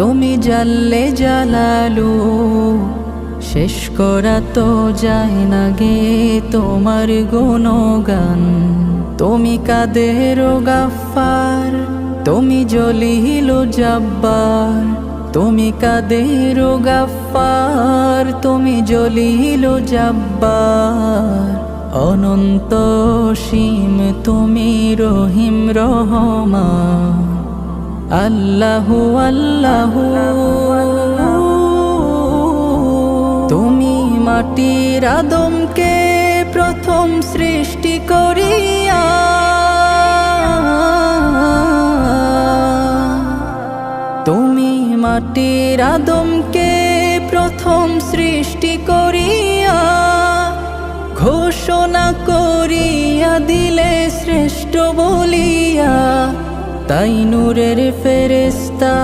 তুমি জাল্লে জালালু, শেষ করা তো যায় না গে তোমার গুণগান। তুমি কাদের গাফফার, তুমি জলিল জব্বার। তুমি কাদের গাফফার, তুমি জলিল জব্বার। অনন্ত সীম তুমি রহিম রহমান। আল্লাহু আল্লাহু, তুমি মাটির আদমকে প্রথম সৃষ্টি করিয়া তুমি মাটির আদমকে প্রথম সৃষ্টি করিয়া ঘোষণা করিয়া দিলে শ্রেষ্ঠ বলিয়া। তাই নূরের ফেরেশতা